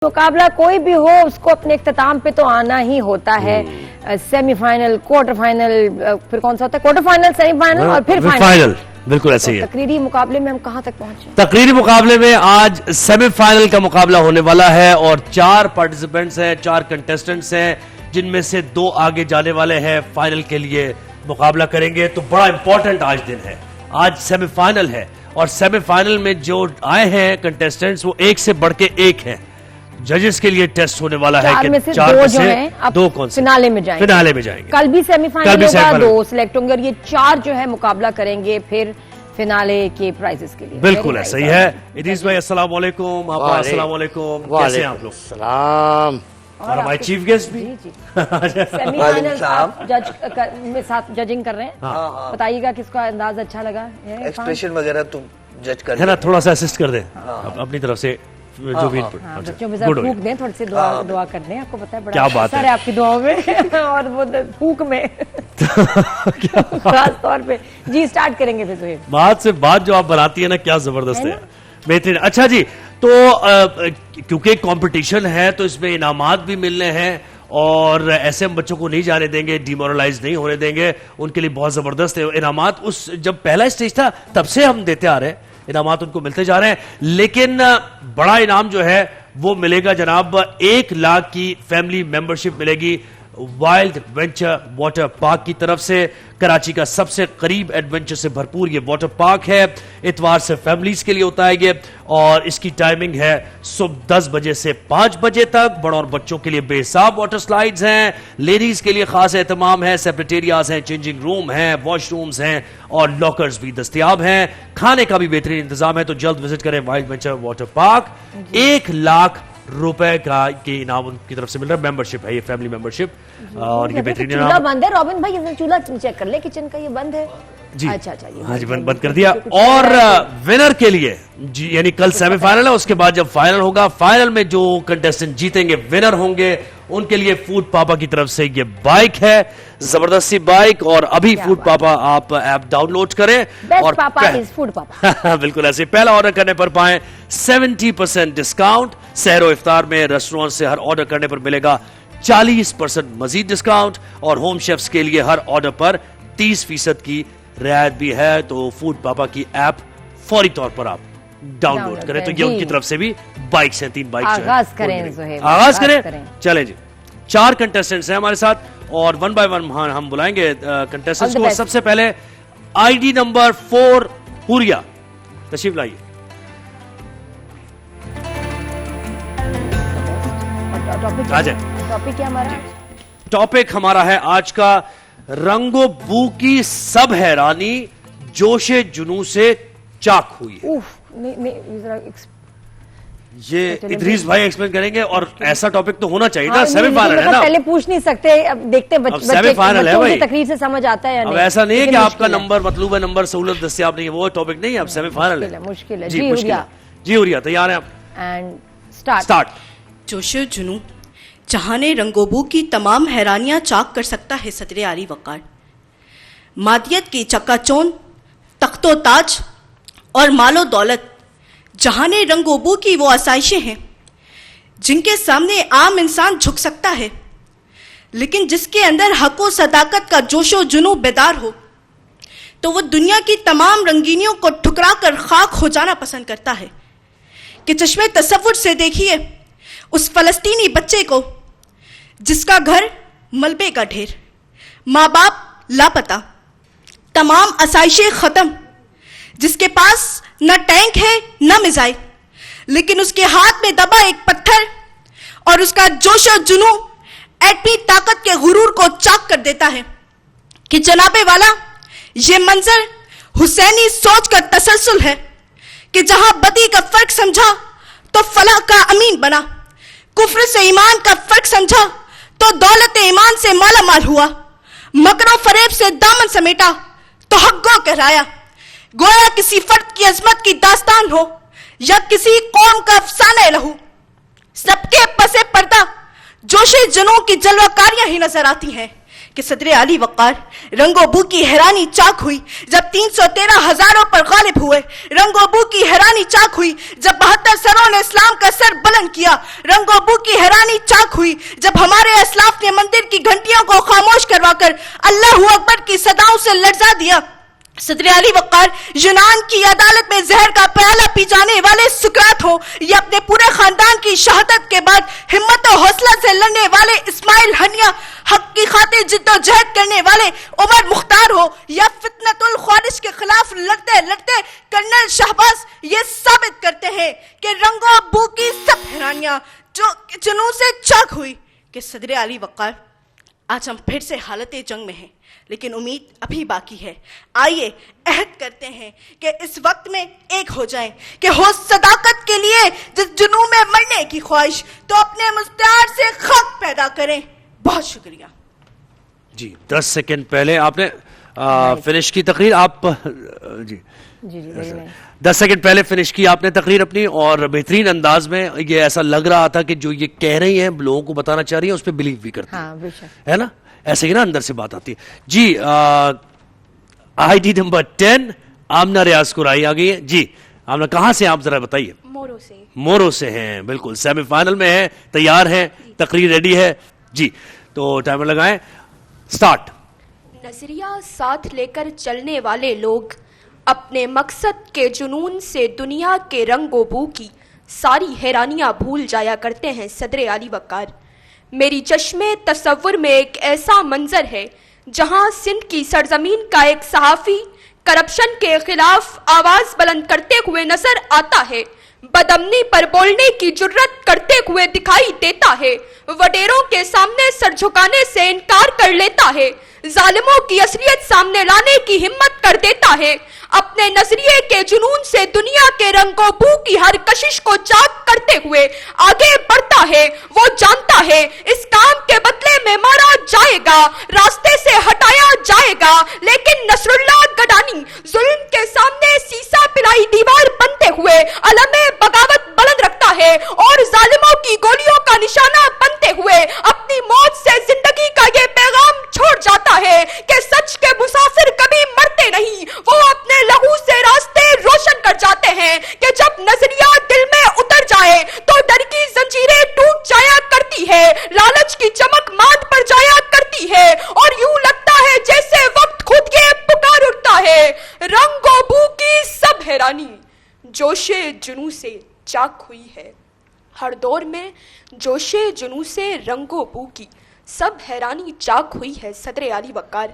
मुकाबला कोई भी हो उसको अपने इख्तिताम पे तो आना ही होता है। सेमीफाइनल, क्वार्टर फाइनल, फिर कौन सा होता है, क्वार्टर फाइनल, सेमीफाइनल और फिर फाइनल। बिल्कुल ऐसे ही है। तकरीरी मुकाबले में हम कहां तक पहुंचे? तकरीरी मुकाबले में आज सेमीफाइनल का मुकाबला होने वाला है और 4 पार्टिसिपेंट्स हैं, 4 कंटेस्टेंट्स हैं, जिनमें से 2 आगे जाने वाले हैं, फाइनल के लिए मुकाबला करेंगे। तो बड़ा इंपॉर्टेंट आज दिन है, आज सेमीफाइनल है और सेमीफाइनल में जो आए हैं कंटेस्टेंट्स वो एक से बढ़ के एक हैं। जजेस के लिए टेस्ट होने वाला है कि 4 में से 2 कौन से फिनाले में जाएंगे। फिनाले में जाएंगे। कल भी सेमीफाइनल होगा, 2 सिलेक्ट होंगे और ये 4 जो है मुकाबला करेंगे फिर फिनाले के प्राइजेस के लिए। बिल्कुल ऐसा ही है। इदरीस भाई अस्सलाम वालेकुम। आपका अस्सलाम वालेकुम। कैसे हैं आप लोग? सलाम। और हमारे चीफ गेस्ट भी सेमीफाइनल आप जज में साथ जजिंग कर रहे हैं। बताइएगा किसका अंदाज अच्छा लगा, एक्सप्रेशन वगैरह तुम जज कर है ना, थोड़ा सा असिस्ट कर दें अपनी तरफ से जो भी इनपुट। बच्चों में जरा फूक दें, थोड़ी सी दुआ कर दें। आपको पता है बड़ा क्या बात है आपकी दुआओं में और वो फूक में खास तौर पे। जी स्टार्ट करेंगे फिर सुहेब। बात से बात जो आप बनाती है ना, क्या जबरदस्त है, बेहतरीन। अच्छा जी, तो क्योंकि कंपटीशन है तो इसमें इनामात भी मिलने हैं और ऐसे हम बच्चों को नहीं जाने देंगे, डिमोरलाइज नहीं होने देंगे। उनके लिए बहुत जबरदस्त है इनामात। उस जब पहला स्टेज था तब से हम देते आ रहे हैं, इनामात उनको मिलते जा रहे हैं। लेकिन बड़ा इनाम जो है वो मिलेगा जनाब, 1 लाख की फैमिली मेंबरशिप मिलेगी वाइल्ड वेंचर वाटर पार्क की तरफ से। कराची का सबसे करीब एडवेंचर से भरपूर ये वाटर पार्क है। इतवार से फैमिलीज के लिए होता है ये और इसकी टाइमिंग है सुबह 10 बजे से 5 बजे तक। बड़ों और बच्चों के लिए बेहिसाब वाटर स्लाइड्स हैं, लेडीज के लिए खास एहतमाम है, सेक्रेटेरियाज हैं, चेंजिंग रूम हैं, वॉशरूम्स हैं और लॉकर्स भी दस्तयाब हैं। खाने का भी बेहतरीन इंतजाम है। तो जल्द विजिट करें wild venture water park. 1 lakh रुपए का के इनाम उनकी तरफ से मिल रहा है। मेंबरशिप है ये, फैमिली मेंबरशिप और ये बेहतरीन चूल्हा बंद है। रॉबिन भाई ये चूल्हा चेक कर ले, किचन का ये बंद है जी। अच्छा हाँ जी, बंद कर दिया। और विनर के लिए जी, यानी कल सेमीफाइनल है, उसके बाद जब फाइनल होगा, फाइनल में जो कंटेस्टेंट जीतेंगे विनर होंगे, उनके लिए फूड पापा की तरफ से ये बाइक है, जबरदस्त सी बाइक। और अभी फूड पापा आप ऐप डाउनलोड करें और पापा इज फूड पापा बिल्कुल ऐसे पहला ऑर्डर करने पर पाएं 70% डिस्काउंट। सहरो इफ्तार में रेस्टोरेंट से हर ऑर्डर करने पर मिलेगा 40% मजीद डिस्काउंट और होम शेफ्स के लिए हर ऑर्डर पर 30% की रियायत भी है। तो फूड पापा की ऐप फौरी तौर पर आप डाउनलोड करें। तो ये उनकी तरफ से भी बाइक्स हैं, 3 बाइक्स आगाज करें। आगाज करें। चलें जी, 4 कंटेस्टेंट्स हैं हमारे साथ और 1 बाय 1 हम बुलाएंगे कंटेस्टेंट्स को। सबसे पहले आईडी नंबर 4 हुरिया, तशरीफ लाइए। टॉपिक क्या हमारा? टॉपिक हमारा है आज का, रंगो बू की सब हैरानी जोशे जुनू से चाक हुई है। ये इदरीस भाई एक्सप्लेन करेंगे और ऐसा टॉपिक तो होना चाहिए ना, सेमीफाइनल है ना, पहले पूछ नहीं सकते, अब देखते सेमीफाइनल है भाई, तकरीर से समझ आता है या नहीं। अब ऐसा नहीं है कि आपका नंबर मतलब है, नंबर सहूलत दस्तयाब नहीं है, वो टॉपिक नहीं है। अब सेमीफाइनल है, मुश्किल है जी। हुरिया तैयार है आप? And start. जोशो जुनू जहाने रंगोबू की तमाम हैरानियां चाक कर सकता है सदरे आली वकार। मादियत की चक्काचौंध, तख्तो ताज और मालो दौलत जहाने रंगोबू की वो आसाइशें हैं जिनके सामने आम इंसान झुक सकता है, लेकिन जिसके अंदर हक व सदाकत का जोशो जुनू बेदार हो तो वो दुनिया की तमाम रंगीनियों को ठुकरा कर खाक हो जाना पसंद करता है। कि चश्मे तसव्वुर से देखिए उस फलस्तीनी बच्चे को जिसका घर मलबे का ढेर, माँ बाप लापता, तमाम आसाइशें खत्म, जिसके पास न टैंक है न मिसाइल, लेकिन उसके हाथ में दबा एक पत्थर और उसका जोशो जुनू एटमी ताकत के गुरूर को चाक कर देता है। कि जनाबे वाला ये मंजर हुसैनी सोच का तसलसल है कि जहां बदी का फर्क समझा तो फलाह का अमीन बना, कुफ्र से ईमान का फर्क समझा तो दौलत ईमान से माला माल हुआ, मकरों फरेब से दामन समेटा तो हक़ कहलाया। गोया किसी फर्द की अजमत की दास्तान हो या किसी कौम का अफसाना लहू, सबके पसे पर्दा जोशे जुनू की जलवाकारियां ही नजर आती हैं। کہ صدر علی وقار رنگ و بو کی حیرانی چاک ہوئی جب 313 ہزاروں پر غالب ہوئے. رنگ و بو کی حیرانی چاک ہوئی جب 72 سروں نے اسلام کا سر بلند کیا. رنگ و بو کی حیرانی چاک ہوئی جب ہمارے اسلاف نے مندر کی گھنٹیوں کو خاموش کروا کر اللہ اکبر کی صداؤں سے لرزا دیا. صدر علی وقار یونان کی عدالت میں زہر کا پیالہ پی جانے والے سقراط ہو یا اپنے پورے خاندان کی شہادت کے بعد ہمت و حوصلہ سے لڑنے والے اسماعیل ہنیا، حق کی خاطر جد و جہد کرنے والے عمر مختار ہو یا فتنۃ الخوارج کے خلاف لڑتے لڑتے کرنل شہباز، یہ ثابت کرتے ہیں کہ رنگ و بو کی سب حیرانیاں جو جنون سے چاک ہوئی کہ صدر علی وقار آج ہم پھر سے حالت جنگ میں ہیں، لیکن امید ابھی باقی ہے. آئیے عہد کرتے ہیں کہ اس وقت میں ایک ہو جائیں کہ ہو صداقت کے لیے جس جنوں میں مرنے کی خواہش تو اپنے مستعار سے خاک پیدا کریں. بہت شکریہ. جی 10 سیکنڈ پہلے آپ نے فنش کی تقریر. آپ جی 10 سیکنڈ پہلے فنش کی آپ نے تقریر اپنی، اور بہترین انداز میں یہ ایسا لگ رہا تھا کہ جو یہ کہہ رہی ہیں لوگوں کو بتانا چاہ رہی ہیں اس پہ بلیو بھی کرتی ہیں، ہے نا؟ ایسے ہی نا اندر سے بات آتی ہے. جی آئی ڈی نمبر 10 آمنہ ریاض قرائی آ گئی ہے. جی آمنہ کہاں سے آپ ذرا بتائیے؟ مورو سے ہیں. بالکل سیمی فائنل میں ہیں، تیار ہیں، تقریر ریڈی ہے. جی تو ٹائمر لگائیں، سٹارٹ. نظریہ ساتھ لے کر چلنے والے لوگ اپنے مقصد کے جنون سے دنیا کے رنگ و بو کی ساری حیرانیاں بھول جایا کرتے ہیں. صدر علی وقار، میری چشمے تصور میں ایک ایسا منظر ہے جہاں سندھ کی سرزمین کا ایک صحافی کرپشن کے خلاف آواز بلند کرتے ہوئے نظر آتا ہے، بدامنی پر بولنے کی جرت کرتے ہوئے دکھائی دیتا ہے، وڈیروں کے سامنے سر جھکانے سے انکار کر لیتا ہے، ظالموں کی اصلیت سامنے لانے کی ہمت کر دیتا ہے، اپنے نظریے کے جنون سے دنیا کے رنگ و بو کی ہر کشش کو چاک کرتے ہوئے آگے بڑھتا ہے. وہ جانتا ہے اس کام کے بدلے میں مارا جائے گا، راستے سے ہٹایا جائے گا، لیکن نصر اللہ گڈانی ظلم کے سامنے سیسا پلائی دیوار بنتے ہوئے علم بغاوت بلند رکھتا ہے اور ظالموں کی گولیوں کا نشانہ بنتے ہوئے اپنی موت سے زندگی کا یہ پیغام چھوڑ جاتا ہے کہ سچ کے مسافر کبھی مرتے نہیں، وہ اپنے لہو سے راستے روشن کر جاتے ہیں کہ جب نظریہ دل میں اتر جائے تو ڈر کی زنجیریں ٹوٹ جایا کرتی ہے، لالچ کی چمک مات پر جایا کرتی ہے، اور یوں لگتا ہے جیسے وقت خود یہ پکار اٹھتا ہے. رنگ و بو کی سب حیرانی جوش جنوں سے چاک ہوئی ہے. ہر دور میں جوش جنوں سے رنگ و بو کی سب حیرانی چاک ہوئی ہے. صدر علی وقار،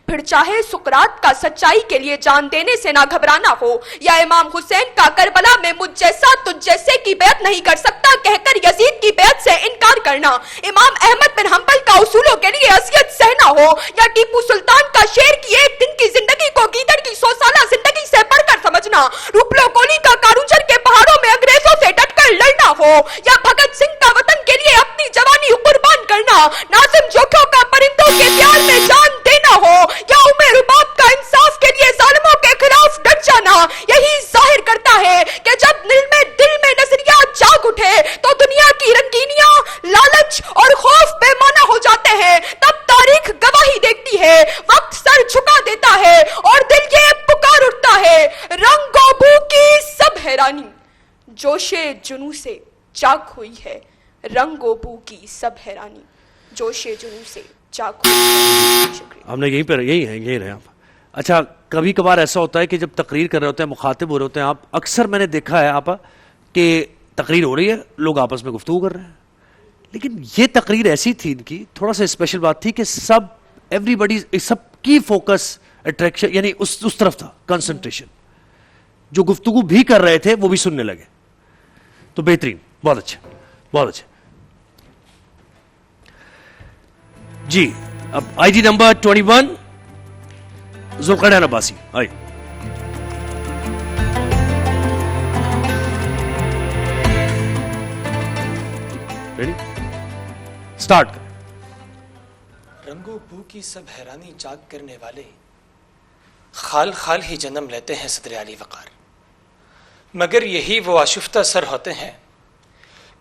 پھر چاہے سقراط کا سچائی کے لیے جان دینے سے نہ گھبرانا ہو، یا امام حسین کا کربلا میں مجھ جیسا تجھ جیسے کی بیعت نہیں کر سکتا کہہ کر یزید کی بیعت سے انکار کرنا، امام احمد بن حنبل کا اصولوں کے لیے اذیت سہنا ہو، یا ٹیپو سلطان کا شیر کی ایک دن کی زندگی کو گیدڑ کی 100 سالہ زندگی سے بڑھ کر سمجھنا، روپلو کولی کا کارونجر کے پہاڑوں میں انگریزوں سے ڈٹ کر لڑنا ہو، یا بھگت سنگھ کا وطن کے لیے اپنی جوانی قربان کرنا، ناظم جوکھوں کا پرندوں کے پیار میں جان دینا ہو، یا عمر رباب کا انصاف کے لیے ظالموں کے خلاف ڈٹ جانا، یہی ظاہر کرتا ہے کہ جب دل میں نظریات جاگ اٹھے تو دنیا کی رنگینیاں، لالچ اور خوف بے معنی ہو جاتے ہیں. تب تاریخ گواہی دیکھتی ہے، وقت سر جھکا دیتا ہے اور دل یہ پکار اٹھتا ہے، رنگ و بو کی سب حیرانی جوش جنوں سے چاک ہوئی ہے. رنگ و بو کی سب حیرانی جوش جنوں سے چاک ہوئی ہے. شکریہ. ہم نے یہی رہے آپ. اچھا کبھی کبھار ایسا ہوتا ہے کہ جب تقریر کر رہے ہوتے ہیں، مخاطب ہو رہے ہوتے ہیں آپ، اکثر میں نے دیکھا ہے آپ کہ تقریر ہو رہی ہے، لوگ آپس میں گفتگو کر رہے ہیں، لیکن یہ تقریر ایسی تھی ان کی، تھوڑا سا اسپیشل بات تھی کہ ایوری بڈی، سب کی فوکس اٹریکشن یعنی اس طرف تھا، کنسنٹریشن. جو گفتگو بھی کر رہے تھے وہ بھی سننے لگے. تو بہترین، بہت اچھا بہت اچھا. جی اب آئی ڈی نمبر 21 ذوالقرنین عباسی آئی. Ready start. رنگ و بو کی سب حیرانی چاک کرنے والے خال خال ہی جنم لیتے ہیں. صدر علی وقار، مگر یہی وہ آشفتہ سر ہوتے ہیں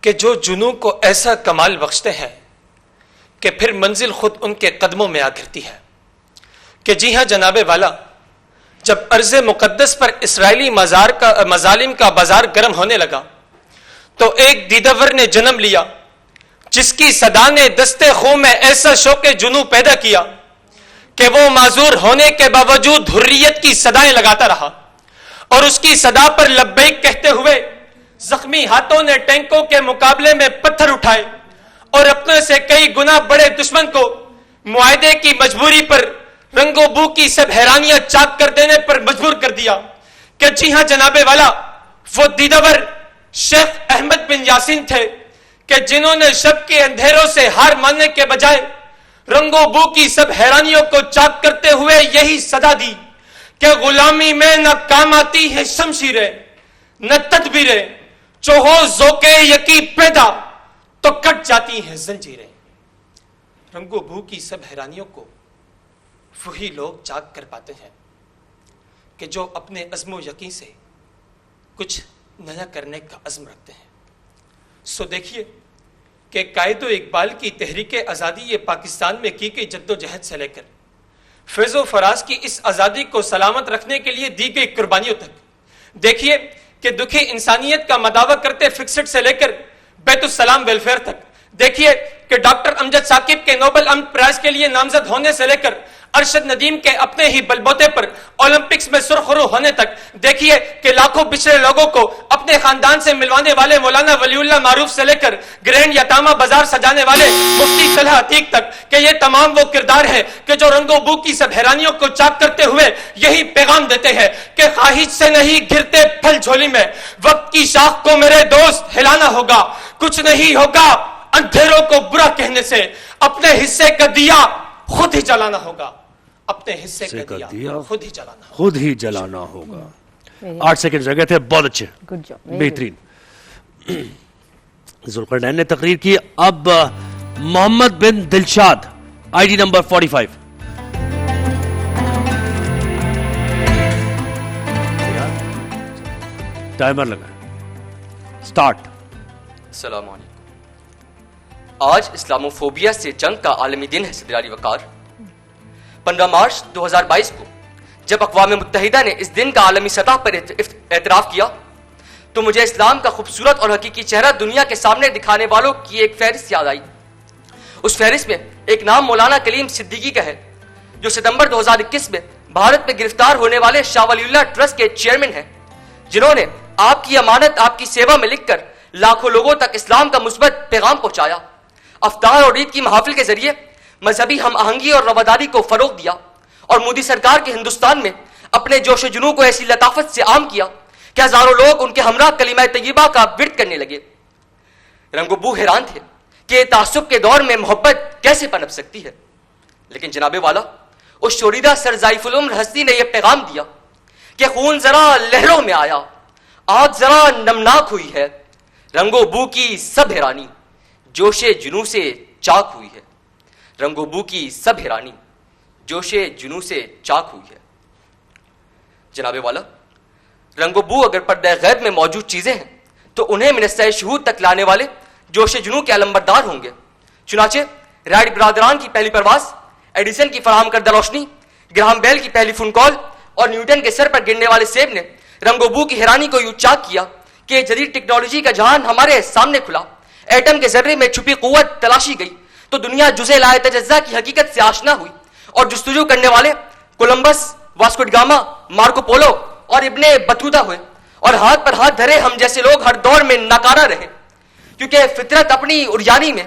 کہ جو جنوں کو ایسا کمال بخشتے ہیں کہ پھر منزل خود ان کے قدموں میں آ گرتی ہے کہ جی ہاں جناب والا، جب ارض مقدس پر اسرائیلی مظالم کا بازار گرم ہونے لگا تو ایک دیدور نے جنم لیا جس کی صدا نے دستے خوں میں ایسا شوق جنوں پیدا کیا کہ وہ معذور ہونے کے باوجود حریت کی صدائیں لگاتا رہا، اور اس کی صدا پر لبیک کہتے ہوئے زخمی ہاتھوں نے ٹینکوں کے مقابلے میں پتھر اٹھائے اور اپنے سے کئی گنا بڑے دشمن کو معاہدے کی مجبوری پر رنگ و بو کی سب حیرانیاں چاک کر دینے پر مجبور کر دیا کہ جی ہاں جناب والا، وہ دیدور شیخ احمد بن یاسین تھے کہ جنہوں نے شب کے اندھیروں سے ہار ماننے کے بجائے رنگ و بو کی سب حیرانیوں کو چاک کرتے ہوئے یہی صدا دی کہ غلامی میں نہ کام آتی ہے شمشیریں نہ تدبیریں، جو ہو ذوقِ یقین پیدا تو کٹ جاتی ہیں زنجیریں۔ رنگ و بو کی سب حیرانیوں کو وہی لوگ چاک کر پاتے ہیں کہ جو اپنے عزم و یقین سے کچھ نیا کرنے کا عزم رکھتے ہیں۔ سو دیکھیے کہ قائد و اقبال کی تحریک آزادی پاکستان میں کی گئی جد و جہد سے لے کر فیض و فراز کی اس آزادی کو سلامت رکھنے کے لیے دی گئی قربانیوں تک، دیکھیے کہ دکھی انسانیت کا مداوع کرتے فکسڈ سے لے کر بیت السلام ویلفیئر تک، دیکھیے کہ ڈاکٹر امجد ثاقب کے نوبل امن پرائز کے لیے نامزد ہونے سے لے کر ارشد ندیم کے اپنے ہی بلبوتے پر اولمپکس میں سرخرو ہونے تک، دیکھیے کہ لاکھوں پچھڑے لوگوں کو اپنے خاندان سے ملوانے والے مولانا ولی اللہ معروف سے لے کر گرینڈ یتامہ بازار سجانے والے مفتی طلحہ عتیق تک، کہ یہ تمام وہ کردار ہے کہ جو رنگ و بو کی سب حیرانیوں کو چاک کرتے ہوئے یہی پیغام دیتے ہیں کہ خواہش سے نہیں گرتے پھل جھولی میں، وقت کی شاخ کو میرے دوست ہلانا ہوگا، کچھ نہیں ہوگا اندھیروں کو برا کہنے سے، اپنے حصے کا دیا خود ہی جلانا ہوگا، اپنے حصے کا دیا خود ہی جلانا ہوگا، خود ہی جلانا ہوگا۔ 8 سیکنڈ رہ گئے تھے، بہت اچھے، گڈ جاب، بہترین۔ ذوالقرنین نے تقریر کی، اب Muhammad bin Dilshad, I D number 45۔ Timer لگا، سٹارٹ۔ السلام علیکم۔ آج اسلاموفوبیا سے جنگ کا عالمی دن ہے صدر علی وقار۔ 15 مارچ 2022 کو جب اقوام متحدہ نے اس دن کا عالمی سطح پر اعتراف کیا تو مجھے اسلام کا خوبصورت اور حقیقی چہرہ دنیا کے سامنے دکھانے والوں کی ایک فہرست یاد آئی۔ اس فہرست میں ایک نام مولانا کلیم صدیقی کا ہے، جو ستمبر 2021 میں بھارت میں گرفتار ہونے والے شاہ ولی اللہ ٹرسٹ کے چیئرمین ہیں، جنہوں نے آپ کی امانت آپ کی سیوا میں لکھ کر لاکھوں لوگوں تک اسلام کا مثبت پیغام پہنچایا، افطار اور عید کی محافل کے ذریعے مذہبی ہم آہنگی اور رواداری کو فروغ دیا، اور مودی سرکار کے ہندوستان میں اپنے جوش و جنون کو ایسی لطافت سے عام کیا کہ ہزاروں لوگ ان کے ہمراہ کلمہ طیبہ کا ورد کرنے لگے۔ رنگ و بو حیران تھے کہ تعصب کے دور میں محبت کیسے پنپ سکتی ہے، لیکن جناب والا اس شوریدہ سرزائف العمر ہستی نے یہ پیغام دیا کہ خون ذرا لہروں میں آیا، آگ ذرا نمناک ہوئی ہے، رنگ و بو کی سب حیرانی جوش جنوں سے چاک ہوئی ہے، رنگ و بو کی سب حیرانی جوش جنوں سے چاک ہوئی ہے۔ جناب والا، رنگ و بو اگر پردہ غیب میں موجود چیزیں ہیں تو انہیں منصہ شہود تک لانے والے جوش جنوں کے علمبردار ہوں گے۔ چنانچہ رائٹ برادران کی پہلی پرواز، ایڈیسن کی فراہم کردہ روشنی، گراہم بیل کی پہلی فون کال اور نیوٹن کے سر پر گرنے والے سیب نے رنگ و بو کی حیرانی کو یوں چاک کیا کہ جدید ٹیکنالوجی کا جہان ہمارے سامنے کھلا، ایٹم کے ذرے میں چھپی قوت تلاشی گئی تو دنیا جزء لا تجزا کی حقیقت سے آشنا ہوئی، اور جستجو کرنے والے کولمبس، واسکو ڈ گاما، مارکو پولو اور ابن بطوطہ ہوئے، اور ہاتھ پر ہاتھ دھرے ہم جیسے لوگ ہر دور میں ناکارہ رہے، کیونکہ فطرت اپنی اریانی میں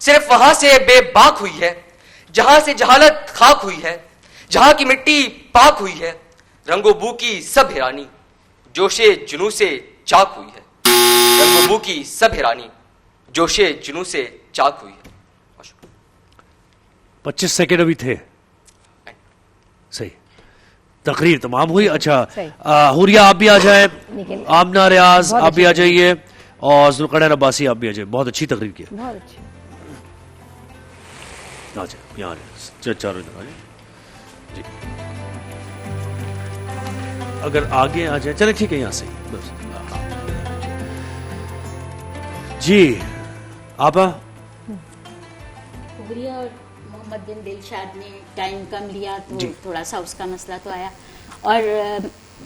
صرف وہاں سے بے باک ہوئی ہے جہاں سے جہالت خاک ہوئی ہے، جہاں کی مٹی پاک ہوئی ہے، رنگ و بو کی سب حیرانی جوش جنوں سے چاک ہوئی ہے، رنگ و بو کی سب حیرانی جوش جنوں سے چاک ہوئی ہے۔ 25 سیکنڈ ابھی تھے، صحیح، تقریر تمام ہوئی۔ اچھا حوریہ آپ بھی آ جائیں، آمنہ ریاض آپ بھی آ جائیے، اور ذوالقرنین عباسی آپ بھی آ جائیں، بہت اچھی تقریر کی، بہت اچھی۔ آ جائیں یہاں آ جائیں، چاروں ادھر آ جائیں جی، اگر آگے آ جائیں، چلیں ٹھیک ہے، یہاں سے جی۔ آپ हुरिया और मोहम्मद बिन दिलशाद ने टाइम कम लिया तो थोड़ा सा उसका मसला तो आया, और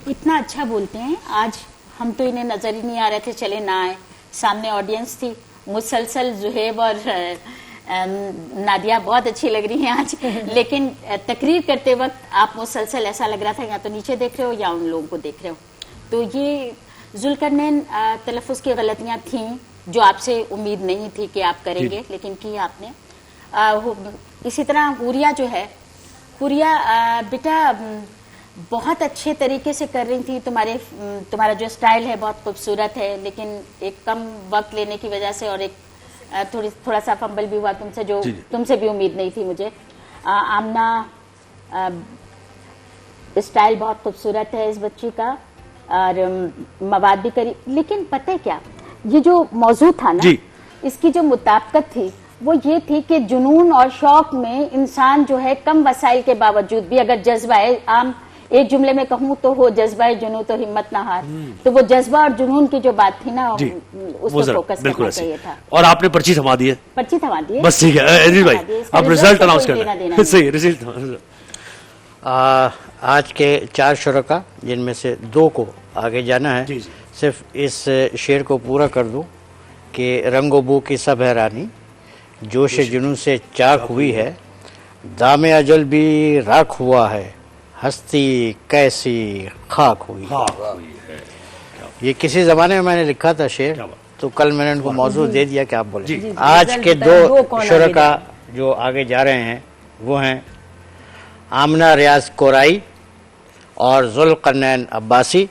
इतना अच्छा बोलते हैं। आज हम तो इन्हें नजर ही नहीं आ रहे थे, चले ना आए, सामने ऑडियंस थी, मुसलसल जुहेब और नादिया बहुत अच्छी लग रही हैं आज, लेकिन तकरीर करते वक्त आप मुसलसल ऐसा लग रहा था या तो नीचे देख रहे हो या उन लोगों को देख रहे हो। तो ये जुल्करनैन तलफ़ुज़ की गलतियां थीं जो आपसे उम्मीद नहीं थी कि आप करेंगे, लेकिन की आपने। इसी तरह हुरिया जो है, हुरिया बेटा बहुत अच्छे तरीके से कर रही थी, तुम्हारा जो स्टाइल है बहुत खूबसूरत है, लेकिन एक कम वक्त लेने की वजह से और एक थोड़ा सा फंबल भी हुआ तुमसे, जो तुमसे भी उम्मीद नहीं थी मुझे। आमना स्टाइल बहुत खूबसूरत है इस बच्ची का और मवाद भी करी, लेकिन पता है क्या, ये जो मौजू था ना, इसकी जो मुताबिकत थी वो ये थी कि जुनून और शौक में इंसान जो है कम वसाइल के बावजूद भी अगर जज्बा है, आम एक जुमले में कहूँ तो हो जज्बा जुनून तो हिम्मत ना हार, तो वो जज्बा और जुनून की जो बात थी ना, उस पर फोकस करना चाहिए था। और आपने पर्ची थमा दी है? पर्ची थमा दी है, बस ठीक है। अजीज भाई आप रिजल्ट अनाउंस करना। सही रिजल्ट। आज के 4 शुरका जिनमें से 2 को आगे जाना है, सिर्फ इस शेर को पूरा कर दूं कि रंगो बू की सब हैरानी जोश जुनून से चाक हुई है, दामे अजल भी राख हुआ है, हस्ती कैसी खाक हुई है। ये किसी जमाने में मैंने लिखा था शेर, तो कल मैंने उनको मौजूद दे दिया कि आप बोले। आज के 2 शुरका जो आगे जा रहे हैं वो हैं आमना रियाज कोराई और जुल्करनैन अब्बासी,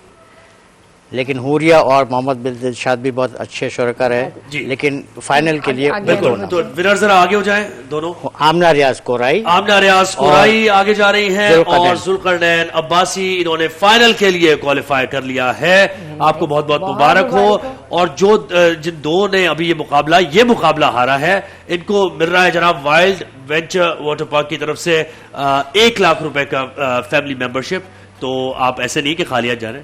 लेकिन हुरिया और मोहम्मद बिन दिलशाद भी बहुत अच्छे शुरका रहे, लेकिन फाइनल के लिए बिल्कुल। तो विनर जरा आगे हो जाएं दोनों। आमना रियाज कोराई आगे जा रही हैं और जुल्करनैन अब्बासी इन्होंने फाइनल के लिए क्वालिफाई कर लिया है। आपको बहुत बहुत मुबारक हो। और जो जिन 2 ने अभी ये मुकाबला हारा है, इनको मिल रहा है जनाब वाइल्ड वेंचर वाटर पार्क की तरफ से 1 लाख रुपए का फैमिली मेंबरशिप। तो आप ऐसे नहीं कि खाली हाथ जा रहे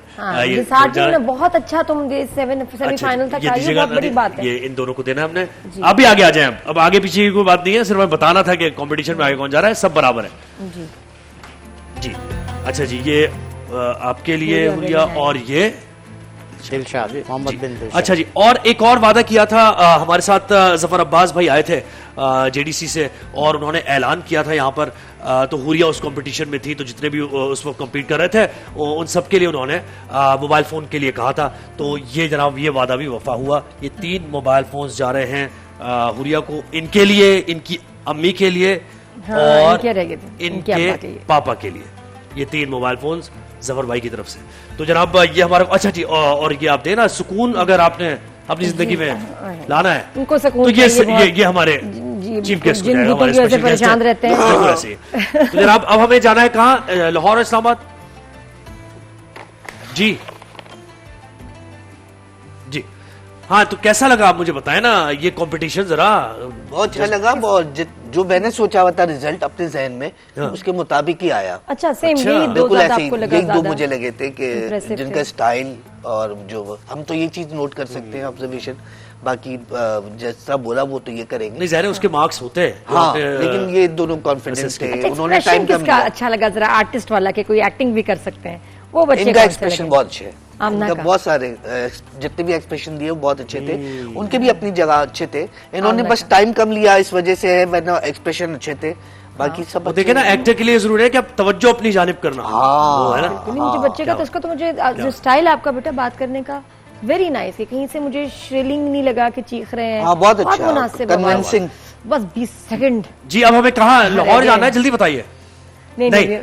हैं। बहुत अच्छा तुम सेमीफाइनल तक आई हो, बहुत बड़ी बात है। ये इन दोनों को देना हमने। आप भी आगे आ जाएं। अब आगे पीछे की कोई बात नहीं है, सिर्फ मैं बताना था कि कंपटीशन में आगे कौन जा रहा है, सब बराबर है। जी अच्छा जी, ये आपके लिए हुरिया और ये दिलशाद, मोहम्मद बिन दिलशाद। अच्छा जी, और एक और वादा किया था हमारे साथ जफर अब्बास भाई आए थे जेडीसी से, और उन्होंने ऐलान किया था यहाँ पर, तो हुरिया उस कंपटीशन में थी, तो जितने भी उस वक्त कम्पीट कर रहे थे उन सब के लिए उन्होंने मोबाइल फोन के लिए कहा था। तो ये जनाब ये वादा भी वफा हुआ। ये 3 मोबाइल फोन्स जा रहे हैं हुरिया को, इनके लिए, इनकी अम्मी के लिए और इनके पापा के लिए। ये 3 मोबाइल फोन्स जफर भाई की तरफ से। तो जनाब ये हमारा, अच्छा जी, और ये आप देना सुकून अगर आपने अपनी जिंदगी में लाना है उनको सुकून, तो ये हमारे चीफ गेस्ट परेशान रहते हैं। तो जनाब अब हमें जाना है कहाँ? लाहौर, इस्लामाबाद। जी जी हाँ, तो कैसा लगा आप मुझे बताएं ना ये कंपटीशन जरा। बहुत अच्छा लगा, बहुत जो मैंने सोचा हुआ था रिजल्ट अपने जहन में उसके मुताबिक ही आया। अच्छा, सेम यही बिल्कुल ऐसे आपको लगा ही 2 मुझे लगे थे कि जिनका स्टाइल और जो हम तो ये चीज नोट कर सकते हैं ऑब्जर्वेशन, बाकी जैसा बोला वो तो ये करेंगे। नहीं ज़ाहिर है उसके मार्क्स होते हैं। हाँ, लेकिन ये दोनों कॉन्फिडेंस थे, उन्होंने टाइम कम लिया। अच्छा लगा जरा आर्टिस्ट वाला के कोई एक्टिंग भी कर सकते हैं, वो बच्चे इनका एक्सप्रेशन बहुत अच्छे है। आमना बहुत सारे जितने भी एक्सप्रेशन दिए बहुत अच्छे थे, उनके भी अपनी जगह अच्छे थे। इन्होंने बस टाइम कम लिया इस वजह से है, वरना एक्सप्रेशन अच्छे थे। बाकी सब देखे ना, एक्टर के लिए जरूरी है कि आप तवज्जो अपनी जानिब करना। हाँ, है ना। मुझे बच्चे का तो उसका तो मुझे जो स्टाइल आपका बेटा बात करने का वेरी नाइस है, कहीं से मुझे श्रिलिंग नहीं लगा कि चीख रहे हैं। बहुत अच्छा, मुनासिब, कन्विंसिंग। बस 20 सेकंड। जी अब हमें कहाँ? लाहौर जाना है, जल्दी बताइए। नहीं